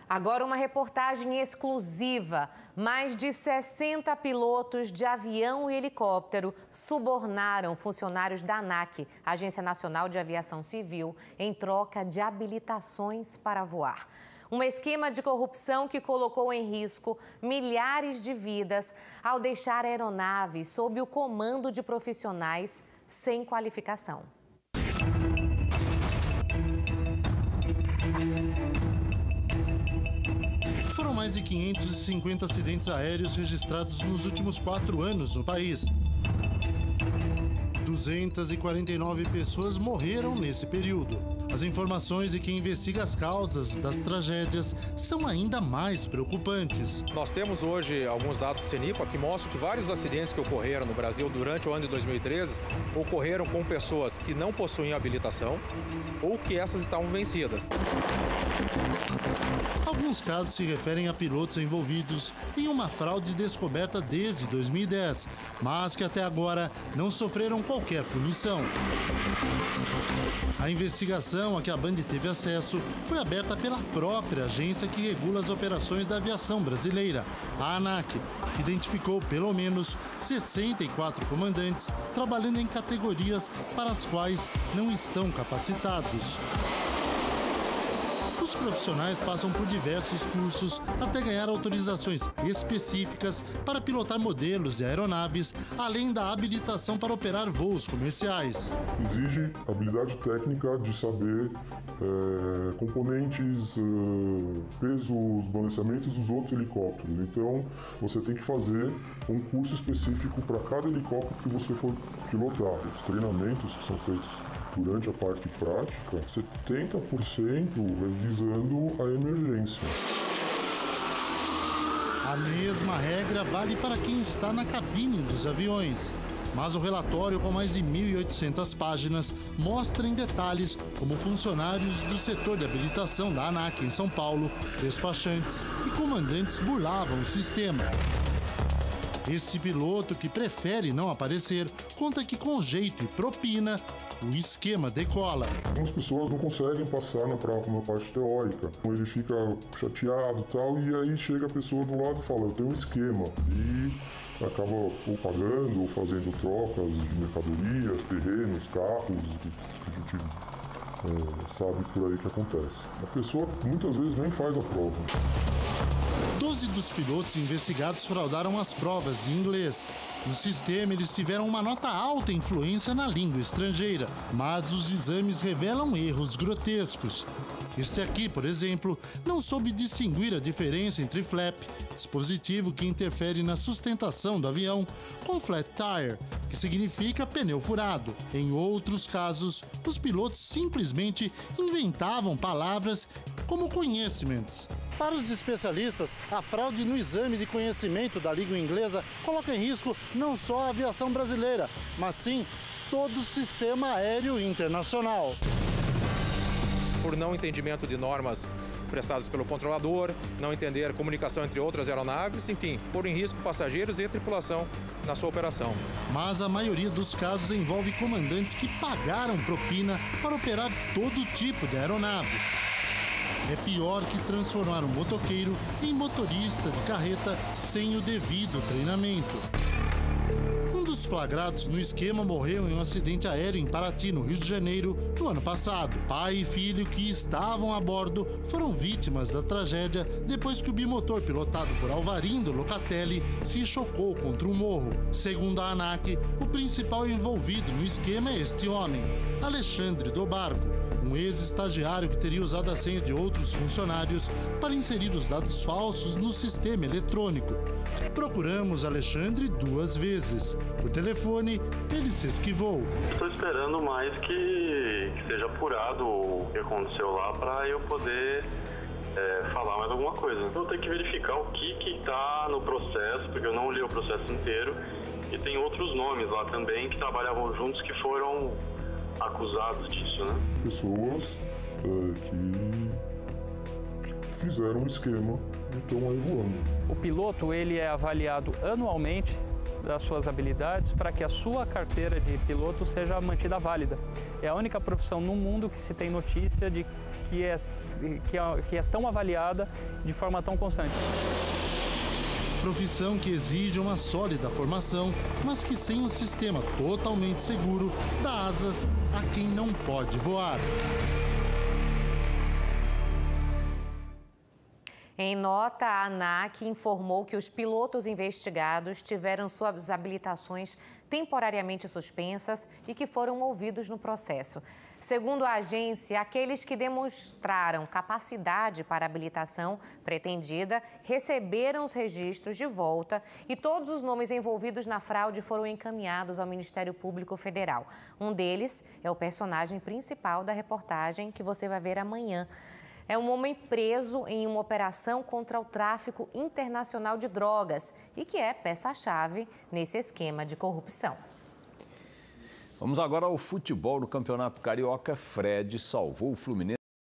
Agora uma reportagem exclusiva. Mais de 60 pilotos de avião e helicóptero subornaram funcionários da ANAC, Agência Nacional de Aviação Civil, em troca de habilitações para voar. Um esquema de corrupção que colocou em risco milhares de vidas ao deixar aeronaves sob o comando de profissionais sem qualificação. Foram mais de 550 acidentes aéreos registrados nos últimos 4 anos no país. 249 pessoas morreram nesse período. As informações de quem investiga as causas das tragédias são ainda mais preocupantes. Nós temos hoje alguns dados do CENIPA que mostram que vários acidentes que ocorreram no Brasil durante o ano de 2013 ocorreram com pessoas que não possuíam habilitação ou que essas estavam vencidas. Alguns casos se referem a pilotos envolvidos em uma fraude descoberta desde 2010, mas que até agora não sofreram qualquer punição. A investigação a que a Band teve acesso foi aberta pela própria agência que regula as operações da aviação brasileira, a ANAC, que identificou pelo menos 64 comandantes trabalhando em categorias para as quais não estão capacitados. Os profissionais passam por diversos cursos até ganhar autorizações específicas para pilotar modelos de aeronaves, além da habilitação para operar voos comerciais. Exige habilidade técnica de saber componentes, pesos, balanceamentos dos outros helicópteros. Então, você tem que fazer um curso específico para cada helicóptero que você for pilotar. Os treinamentos que são feitos durante a parte prática, 70% é visando a emergência. A mesma regra vale para quem está na cabine dos aviões. Mas o relatório, com mais de 1.800 páginas, mostra em detalhes como funcionários do setor de habilitação da ANAC em São Paulo, despachantes e comandantes burlavam o sistema. Esse piloto, que prefere não aparecer, conta que com jeito e propina, o esquema decola. Algumas pessoas não conseguem passar na parte teórica. Ele fica chateado e tal, e aí chega a pessoa do lado e fala, eu tenho um esquema. E acaba ou pagando ou fazendo trocas de mercadorias, terrenos, carros, que a gente sabe por aí que acontece. A pessoa muitas vezes nem faz a prova. 12 dos pilotos investigados fraudaram as provas de inglês. No sistema, eles tiveram uma nota alta influência na língua estrangeira, mas os exames revelam erros grotescos. Este aqui, por exemplo, não soube distinguir a diferença entre flap, dispositivo que interfere na sustentação do avião, com flat tire, que significa pneu furado. Em outros casos, os pilotos simplesmente inventavam palavras como conhecimentos. Para os especialistas, a fraude no exame de conhecimento da língua inglesa coloca em risco não só a aviação brasileira, mas sim todo o sistema aéreo internacional. Por não entendimento de normas prestadas pelo controlador, não entender comunicação entre outras aeronaves, enfim, pôr em risco passageiros e a tripulação na sua operação. Mas a maioria dos casos envolve comandantes que pagaram propina para operar todo tipo de aeronave. É pior que transformar um motoqueiro em motorista de carreta sem o devido treinamento. Um dos flagrados no esquema morreu em um acidente aéreo em Paraty, no Rio de Janeiro, no ano passado. Pai e filho que estavam a bordo foram vítimas da tragédia depois que o bimotor pilotado por Alvarindo Locatelli se chocou contra um morro. Segundo a ANAC, o principal envolvido no esquema é este homem, Alexandre do Barco, um ex-estagiário que teria usado a senha de outros funcionários para inserir os dados falsos no sistema eletrônico. Procuramos Alexandre 2 vezes. Por telefone, ele se esquivou. Estou esperando mais que seja apurado o que aconteceu lá para eu poder falar mais alguma coisa. Eu tenho que verificar o que está no processo, porque eu não li o processo inteiro. E tem outros nomes lá também que trabalhavam juntos que foram acusados disso, né? Pessoas que fizeram um esquema e estão aí voando. O piloto, ele é avaliado anualmente das suas habilidades para que a sua carteira de piloto seja mantida válida. É a única profissão no mundo que se tem notícia de que é que é tão avaliada de forma tão constante. Profissão que exige uma sólida formação, mas que sem um sistema totalmente seguro dá asas a quem não pode voar. Em nota, a ANAC informou que os pilotos investigados tiveram suas habilitações temporariamente suspensas e que foram ouvidos no processo. Segundo a agência, aqueles que demonstraram capacidade para a habilitação pretendida receberam os registros de volta e todos os nomes envolvidos na fraude foram encaminhados ao Ministério Público Federal. Um deles é o personagem principal da reportagem que você vai ver amanhã. É um homem preso em uma operação contra o tráfico internacional de drogas e que é peça-chave nesse esquema de corrupção. Vamos agora ao futebol. No Campeonato Carioca. Fred salvou o Fluminense